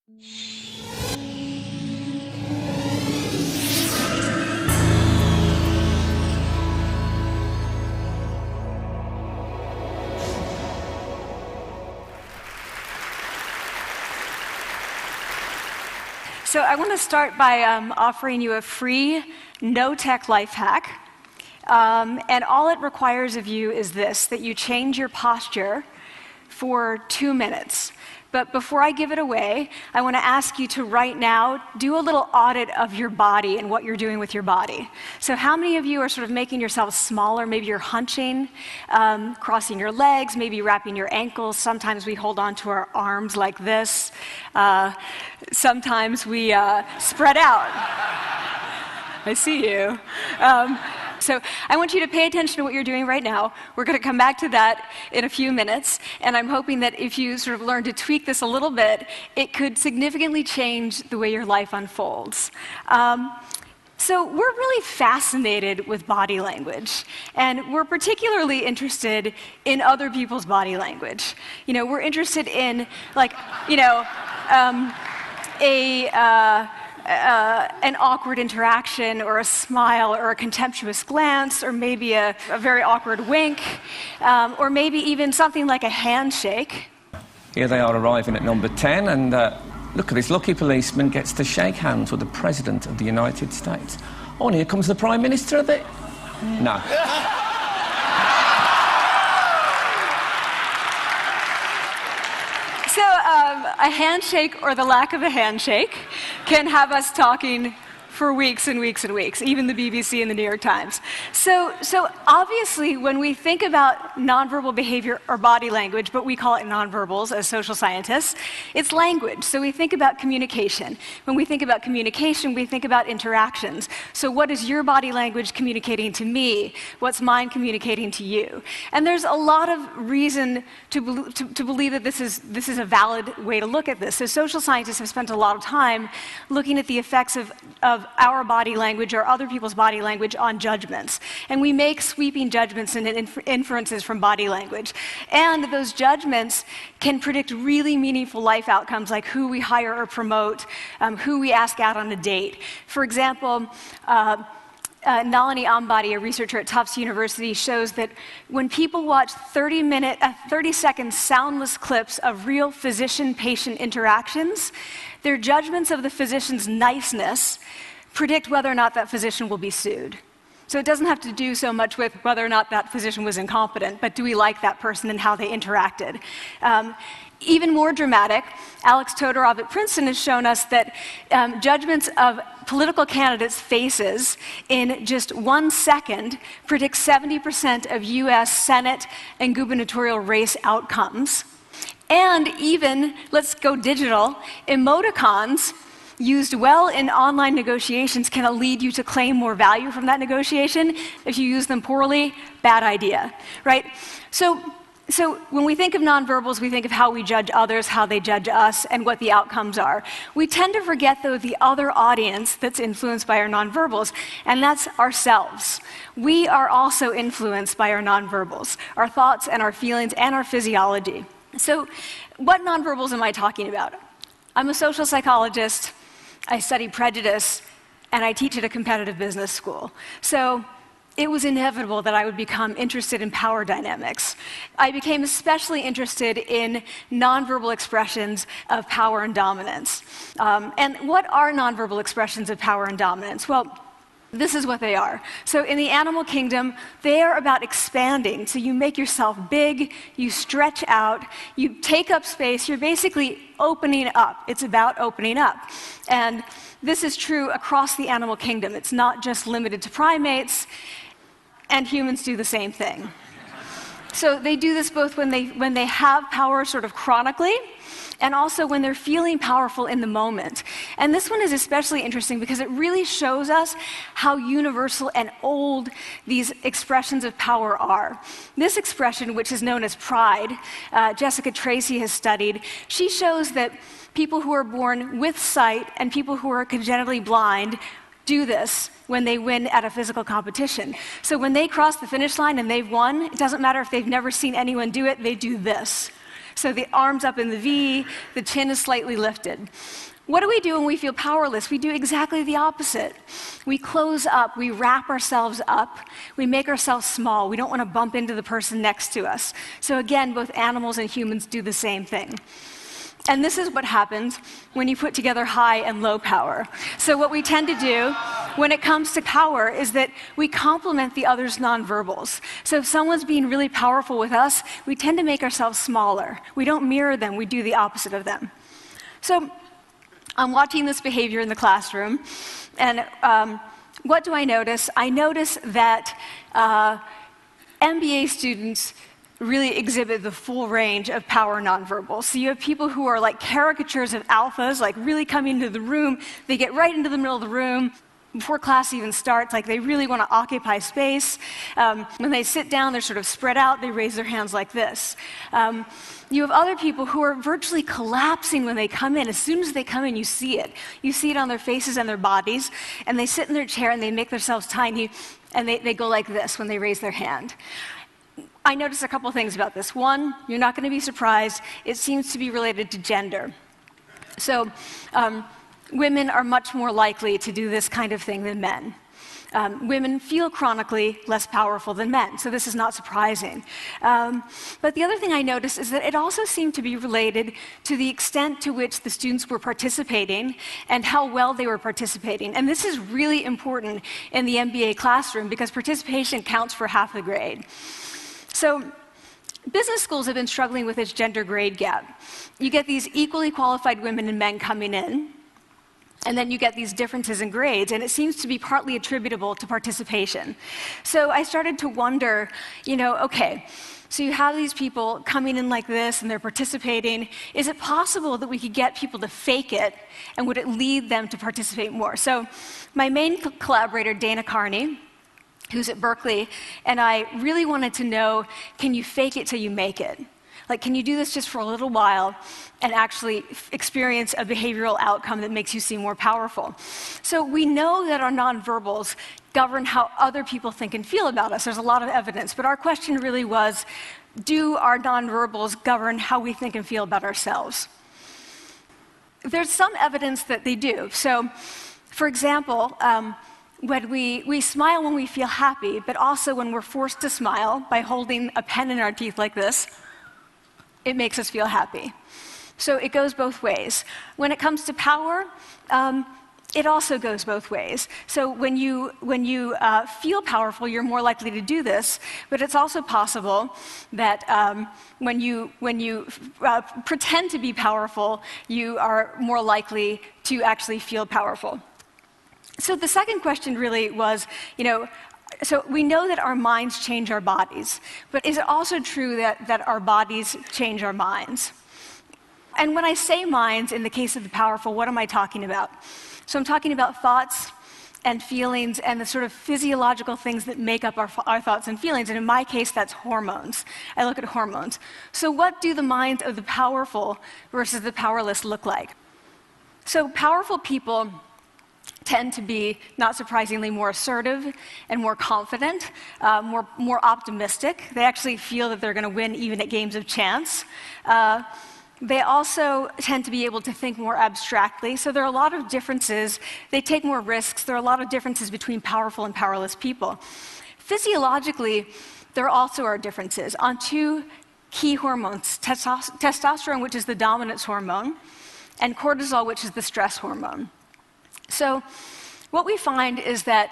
So I want to start by offering you a free, no-tech life hack. And all it requires of you is this, that you change your posture for 2 minutes. But before I give it away, I want to ask you to right now do a little audit of your body and what you're doing with your body. So how many of you are sort of making yourself smaller? Maybe you're hunching, crossing your legs, maybe wrapping your ankles. Sometimes we hold on to our arms like this. Sometimes we spread out. I see you. So I want you to pay attention to what you're doing right now. We're going to come back to that in a few minutes, and I'm hoping that if you sort of learn to tweak this a little bit, it could significantly change the way your life unfolds. So we're really fascinated with body language, and we're particularly interested in other people's body language. You know, we're interested in, like, you know, an awkward interaction, or a smile, or a contemptuous glance, or maybe a very awkward wink, or maybe even something like a handshake. Here they are arriving at number 10, and look at this lucky policeman gets to shake hands with the President of the United States. Oh, and here comes the Prime Minister of it. No. So a handshake, or the lack of a handshake, can have us talking for weeks and weeks and weeks, even the BBC and the New York Times. So obviously, when we think about nonverbal behavior or body language, but we call it nonverbals as social scientists, it's language. So we think about communication. When we think about communication, we think about interactions. So what is your body language communicating to me? What's mine communicating to you? And there's a lot of reason to believe that this is a valid way to look at this. So social scientists have spent a lot of time looking at the effects of our body language or other people's body language on judgments. And we make sweeping judgments and inferences from body language. And those judgments can predict really meaningful life outcomes, like who we hire or promote, who we ask out on a date. For example, Nalini Ambady, a researcher at Tufts University, shows that when people watch 30-second soundless clips of real physician-patient interactions, their judgments of the physician's niceness predict whether or not that physician will be sued. So it doesn't have to do so much with whether or not that physician was incompetent, but do we like that person and how they interacted? Even more dramatic, Alex Todorov at Princeton has shown us that judgments of political candidates' faces in just 1 second predict 70% of US Senate and gubernatorial race outcomes. And even, let's go digital, emoticons used well in online negotiations can lead you to claim more value from that negotiation. If you use them poorly, bad idea, right? So when we think of nonverbals, we think of how we judge others, how they judge us, and what the outcomes are. We tend to forget, though, the other audience that's influenced by our nonverbals, and that's ourselves. We are also influenced by our nonverbals, our thoughts and our feelings and our physiology. So what nonverbals am I talking about? I'm a social psychologist. I study prejudice, and I teach at a competitive business school. So it was inevitable that I would become interested in power dynamics. I became especially interested in nonverbal expressions of power and dominance. And what are nonverbal expressions of power and dominance? Well, this is what they are. So in the animal kingdom, they are about expanding. So you make yourself big, you stretch out, you take up space, you're basically opening up. It's about opening up. And this is true across the animal kingdom. It's not just limited to primates, and humans do the same thing. So they do this both when they have power sort of chronically, and also when they're feeling powerful in the moment. And this one is especially interesting because it really shows us how universal and old these expressions of power are. This expression, which is known as pride, Jessica Tracy has studied, she shows that people who are born with sight and people who are congenitally blind do this when they win at a physical competition. So when they cross the finish line and they've won, it doesn't matter if they've never seen anyone do it, they do this. So the arms up in the V, the chin is slightly lifted. What do we do when we feel powerless? We do exactly the opposite. We close up, we wrap ourselves up, we make ourselves small. We don't want to bump into the person next to us. So again, both animals and humans do the same thing. And this is what happens when you put together high and low power. So what we tend to do when it comes to power is that we complement the other's nonverbals. So if someone's being really powerful with us, we tend to make ourselves smaller. We don't mirror them, we do the opposite of them. So I'm watching this behavior in the classroom, and what do I notice? I notice that MBA students really exhibit the full range of power nonverbals. So you have people who are like caricatures of alphas, like really coming into the room. They get right into the middle of the room before class even starts, like they really want to occupy space. When they sit down, they're sort of spread out. They raise their hands like this. You have other people who are virtually collapsing when they come in. As soon as they come in, you see it. You see it on their faces and their bodies, and they sit in their chair and they make themselves tiny, and they go like this when they raise their hand. I noticed a couple things about this. One, you're not going to be surprised. It seems to be related to gender. So women are much more likely to do this kind of thing than men. Women feel chronically less powerful than men, so this is not surprising. But the other thing I noticed is that it also seemed to be related to the extent to which the students were participating and how well they were participating. And this is really important in the MBA classroom because participation counts for half the grade. So business schools have been struggling with this gender grade gap. You get these equally qualified women and men coming in, and then you get these differences in grades, and it seems to be partly attributable to participation. So I started to wonder, okay, so you have these people coming in like this, and they're participating. Is it possible that we could get people to fake it, and would it lead them to participate more? So my main collaborator, Dana Carney, who's at Berkeley, and I really wanted to know, can you fake it till you make it? Like, can you do this just for a little while and actually experience a behavioral outcome that makes you seem more powerful? So we know that our nonverbals govern how other people think and feel about us. There's a lot of evidence, but our question really was, do our nonverbals govern how we think and feel about ourselves? There's some evidence that they do. So, for example, when we smile when we feel happy, but also when we're forced to smile by holding a pen in our teeth like this, it makes us feel happy. So it goes both ways. When it comes to power, it also goes both ways. So when you feel powerful, you're more likely to do this, but it's also possible that when you pretend to be powerful, you are more likely to actually feel powerful. So the second question really was, so we know that our minds change our bodies, but is it also true that our bodies change our minds? And when I say minds, in the case of the powerful, what am I talking about? So I'm talking about thoughts and feelings and the sort of physiological things that make up our thoughts and feelings. And in my case, that's hormones. I look at hormones. So what do the minds of the powerful versus the powerless look like? So powerful people tend to be, not surprisingly, more assertive and more confident, more optimistic. They actually feel that they're going to win even at games of chance. They also tend to be able to think more abstractly. So there are a lot of differences. They take more risks. There are a lot of differences between powerful and powerless people. Physiologically, there also are differences on two key hormones, testosterone, which is the dominance hormone, and cortisol, which is the stress hormone. So what we find is that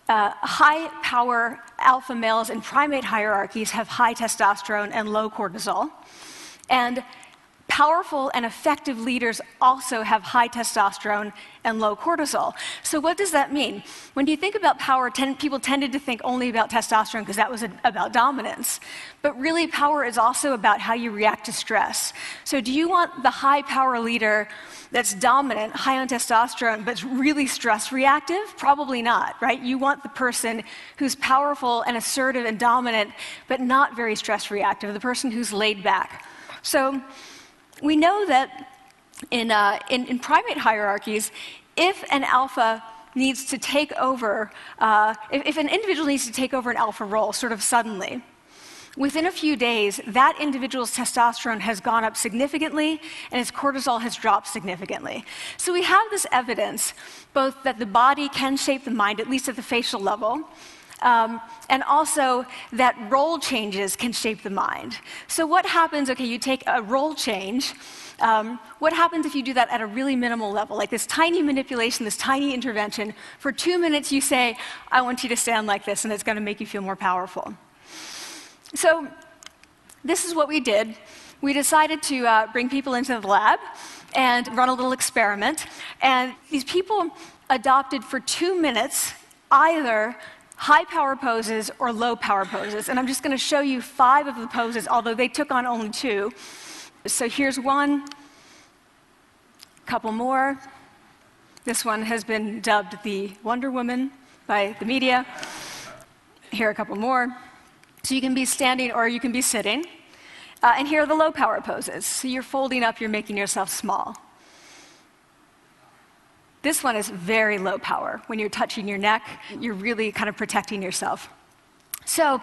high-power alpha males in primate hierarchies have high testosterone and low cortisol. And powerful and effective leaders also have high testosterone and low cortisol. So what does that mean? When you think about power, people tended to think only about testosterone because that was about dominance. But really, power is also about how you react to stress. So do you want the high-power leader that's dominant, high on testosterone, but really stress reactive? Probably not, right? You want the person who's powerful and assertive and dominant, but not very stress reactive, the person who's laid back. So we know that in primate hierarchies, if an alpha needs to take over, if an individual needs to take over an alpha role sort of suddenly, within a few days, that individual's testosterone has gone up significantly and his cortisol has dropped significantly. So we have this evidence, both that the body can shape the mind, at least at the facial level, and also that role changes can shape the mind. So what happens, okay, you take a role change, what happens if you do that at a really minimal level, like this tiny manipulation, this tiny intervention? For 2 minutes you say, I want you to stand like this, and it's going to make you feel more powerful. So this is what we did. We decided to bring people into the lab and run a little experiment. And these people adopted for 2 minutes either high power poses or low power poses. And I'm just going to show you 5 of the poses, although they took on only 2. So here's one, couple more. This one has been dubbed the Wonder Woman by the media. Here are a couple more. So you can be standing or you can be sitting. And here are the low power poses. So you're folding up, you're making yourself small. This one is very low power. When you're touching your neck, you're really kind of protecting yourself. So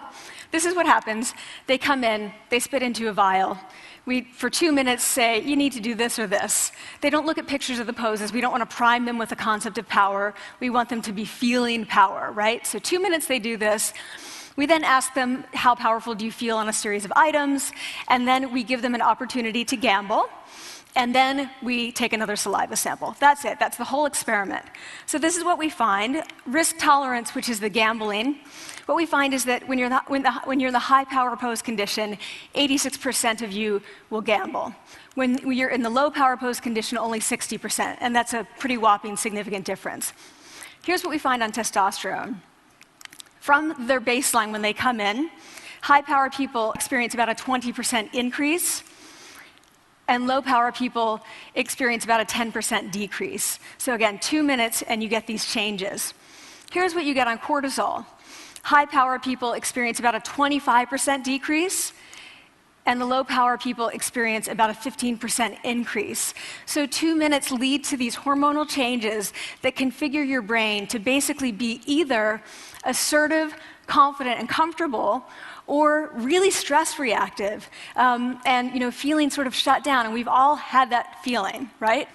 this is what happens. They come in, they spit into a vial. We, for 2 minutes, say, you need to do this or this. They don't look at pictures of the poses. We don't want to prime them with the concept of power. We want them to be feeling power, right? So 2 minutes they do this. We then ask them, how powerful do you feel on a series of items? And then we give them an opportunity to gamble. And then we take another saliva sample. That's it. That's the whole experiment. So this is what we find. Risk tolerance, which is the gambling. What we find is that when you're in the high power pose condition, 86% of you will gamble. When you're in the low power pose condition, only 60%. And that's a pretty whopping significant difference. Here's what we find on testosterone. From their baseline when they come in, high power people experience about a 20% increase, and low power people experience about a 10% decrease. So again, 2 minutes and you get these changes. Here's what you get on cortisol. High power people experience about a 25% decrease, and the low power people experience about a 15% increase. So 2 minutes lead to these hormonal changes that configure your brain to basically be either assertive, confident, and comfortable, or really stress reactive, and feeling sort of shut down. And we've all had that feeling, right?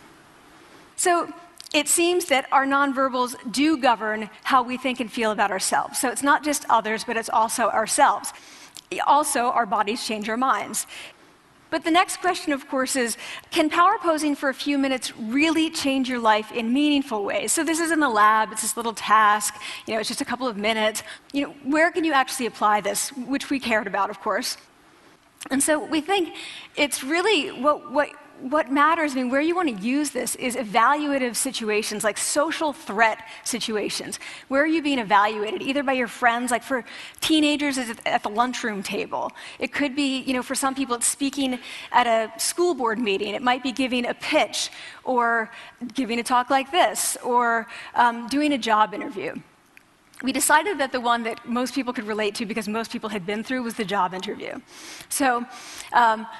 So it seems that our nonverbals do govern how we think and feel about ourselves. So it's not just others, but it's also ourselves. Also, our bodies change our minds. But the next question, of course, is, can power posing for a few minutes really change your life in meaningful ways? So this is in the lab, it's this little task, it's just a couple of minutes. Where can you actually apply this, which we cared about, of course. And so we think it's really what matters, where you want to use this is evaluative situations, like social threat situations. Where are you being evaluated? Either by your friends, like for teenagers, it's at the lunchroom table. It could be, for some people, it's speaking at a school board meeting. It might be giving a pitch, or giving a talk like this, or doing a job interview. We decided that the one that most people could relate to, because most people had been through, was the job interview. So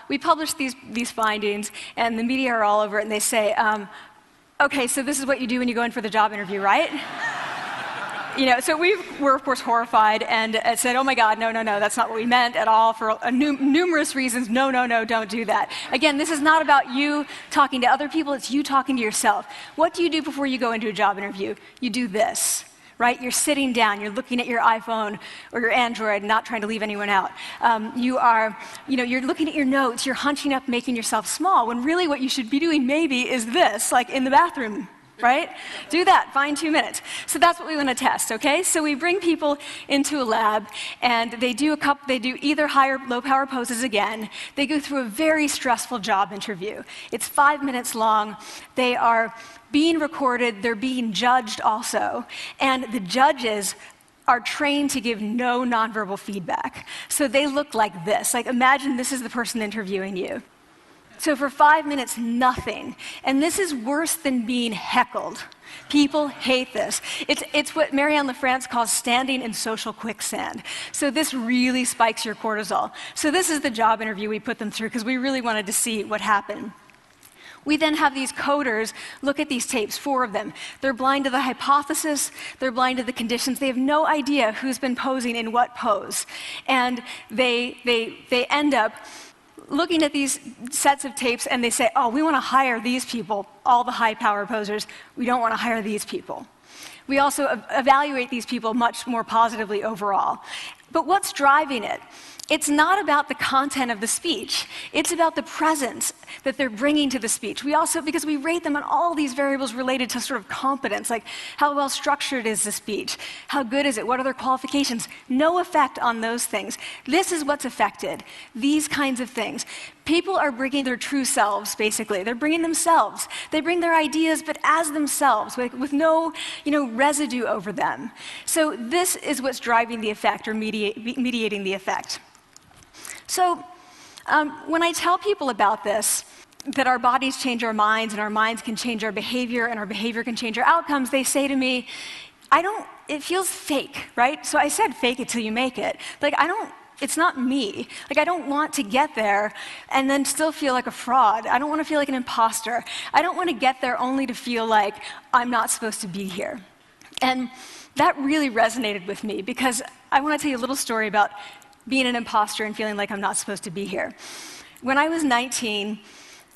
we published these findings, and the media are all over it, and they say, okay, so this is what you do when you go in for the job interview, right? So we were, of course, horrified and said, oh my God, no, that's not what we meant at all, for numerous reasons. No, don't do that. Again, this is not about you talking to other people, it's you talking to yourself. What do you do before you go into a job interview? You do this. Right? You're sitting down, you're looking at your iPhone or your Android, not trying to leave anyone out. You're looking at your notes, you're hunching up, making yourself small, when really what you should be doing maybe is this, like in the bathroom, right? Do that, find 2 minutes. So that's what we want to test, okay? So we bring people into a lab, and they do either high or low power poses again. They go through a very stressful job interview. It's 5 minutes long. They are being recorded, they're being judged also, and the judges are trained to give no nonverbal feedback. So they look like this. Like, imagine this is the person interviewing you. So for 5 minutes, nothing. And this is worse than being heckled. People hate this. It's what Marianne LaFrance calls standing in social quicksand. So this really spikes your cortisol. So this is the job interview we put them through, because we really wanted to see what happened. We then have these coders look at these tapes, 4 of them. They're blind to the hypothesis, they're blind to the conditions. They have no idea who's been posing in what pose. And they end up looking at these sets of tapes and they say, oh, we want to hire these people, all the high power posers. We don't want to hire these people. We also evaluate these people much more positively overall. But what's driving it? It's not about the content of the speech. It's about the presence that they're bringing to the speech. We also, because we rate them on all these variables related to sort of competence, like how well structured is the speech? How good is it? What are their qualifications? No effect on those things. This is what's affected, these kinds of things. People are bringing their true selves, basically. They're bringing themselves. They bring their ideas, but as themselves, with no residue over them. So this is what's driving the effect or mediating the effect. So when I tell people about this, that our bodies change our minds and our minds can change our behavior and our behavior can change our outcomes, they say to me, it feels fake, right? So I said fake it till you make it. Like, it's not me. Like, I don't want to get there and then still feel like a fraud. I don't want to feel like an imposter. I don't want to get there only to feel like I'm not supposed to be here. And that really resonated with me because I want to tell you a little story about being an imposter and feeling like I'm not supposed to be here. When I was 19,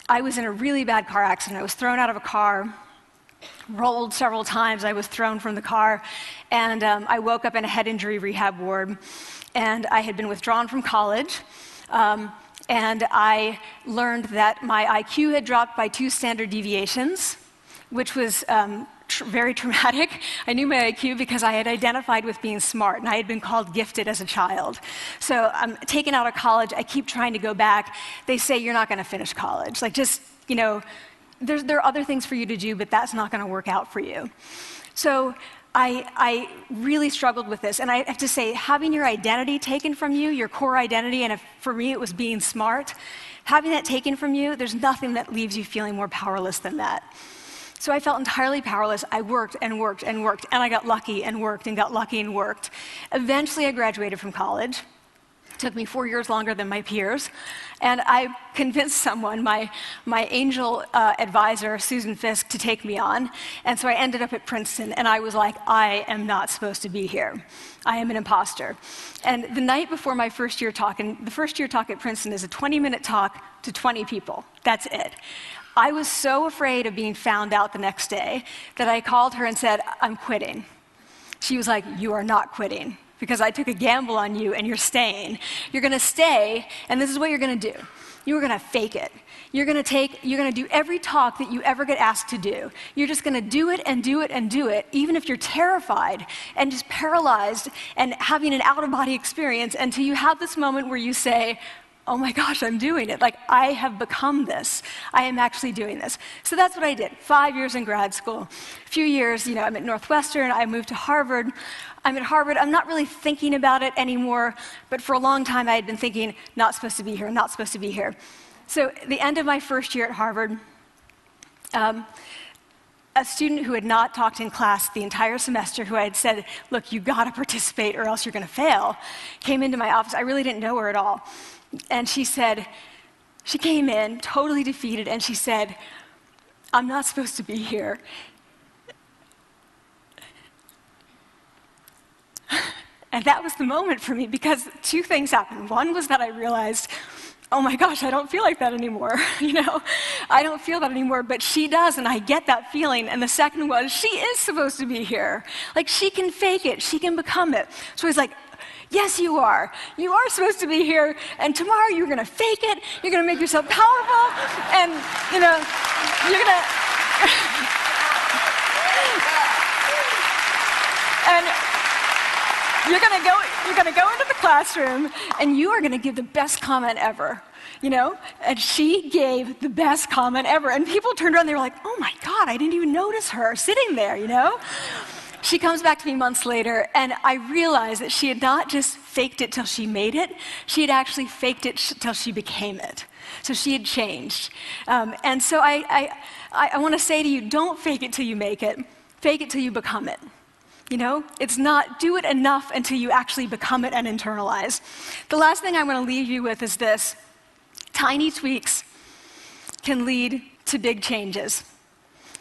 I was in a really bad car accident. I was thrown out of a car, rolled several times. I was thrown from the car, and I woke up in a head injury rehab ward. And I had been withdrawn from college, and I learned that my IQ had dropped by 2 standard deviations, which was very traumatic. I knew my IQ because I had identified with being smart, and I had been called gifted as a child. So I'm taken out of college. I keep trying to go back. They say, you're not going to finish college. Like, just, there are other things for you to do, but that's not going to work out for you. So I really struggled with this. And I have to say, having your identity taken from you, your core identity, and for me it was being smart, having that taken from you, there's nothing that leaves you feeling more powerless than that. So I felt entirely powerless. I worked and worked and worked, and I got lucky and worked and got lucky and worked. Eventually I graduated from college. It took me 4 years longer than my peers. And I convinced someone, my angel advisor, Susan Fisk, to take me on. And so I ended up at Princeton, and I was like, I am not supposed to be here. I am an imposter. And the night before my first year talk, and the first year talk at Princeton is a 20-minute talk to 20 people. That's it. I was so afraid of being found out the next day that I called her and said, I'm quitting. She was like, you are not quitting, because I took a gamble on you and you're staying. You're going to stay, and this is what you're going to do. You're going to fake it. You're going to do every talk that you ever get asked to do. You're just going to do it and do it and do it, even if you're terrified and just paralyzed and having an out-of-body experience, until you have this moment where you say, oh my gosh, I'm doing it. Like, I have become this. I am actually doing this. So that's what I did. 5 years in grad school. A few years, I'm at Northwestern. I moved to Harvard. I'm at Harvard. I'm not really thinking about it anymore, but for a long time I had been thinking, not supposed to be here, not supposed to be here. So at the end of my first year at Harvard, a student who had not talked in class the entire semester, who I had said, look, you got to participate or else you're going to fail, came into my office. I really didn't know her at all. And she came in totally defeated, and she said, I'm not supposed to be here. And that was the moment for me, because 2 things happened. One was that I realized, oh my gosh, I don't feel like that anymore. I don't feel that anymore, but she does, and I get that feeling. And the second was, she is supposed to be here. Like, she can fake it, she can become it. So he's like, yes, you are. You are supposed to be here, and tomorrow you're going to fake it, you're going to make yourself powerful, and, you're going to... and you're going to go into the classroom, and you are going to give the best comment ever. And she gave the best comment ever. And people turned around, they were like, oh my God, I didn't even notice her sitting there, She comes back to me months later, and I realized that she had not just faked it till she made it, she had actually faked it till she became it. So she had changed. And so I want to say to you, don't fake it till you make it. Fake it till you become it. It's not do it enough until you actually become it and internalize. The last thing I want to leave you with is this. Tiny tweaks can lead to big changes.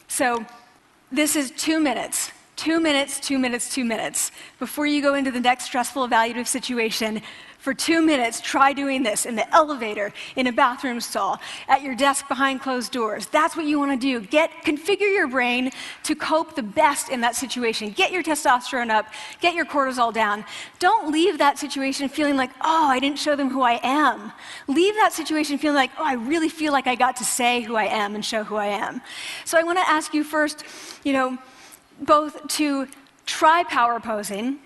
So this is 2 minutes. 2 minutes, 2 minutes, 2 minutes. Before you go into the next stressful evaluative situation, for 2 minutes, try doing this in the elevator, in a bathroom stall, at your desk behind closed doors. That's what you want to do. Configure your brain to cope the best in that situation. Get your testosterone up, get your cortisol down. Don't leave that situation feeling like, oh, I didn't show them who I am. Leave that situation feeling like, oh, I really feel like I got to say who I am and show who I am. So I want to ask you first, both to try power posing,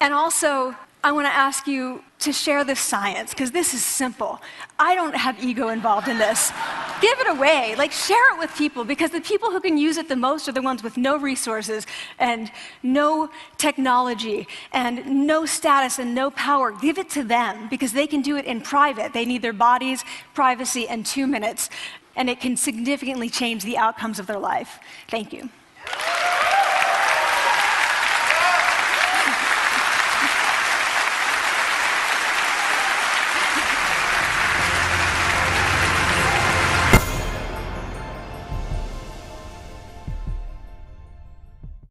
and also I want to ask you to share this science, because this is simple. I don't have ego involved in this. Give it away, share it with people, because the people who can use it the most are the ones with no resources and no technology and no status and no power. Give it to them, because they can do it in private. They need their bodies, privacy, and 2 minutes, and it can significantly change the outcomes of their life. Thank you.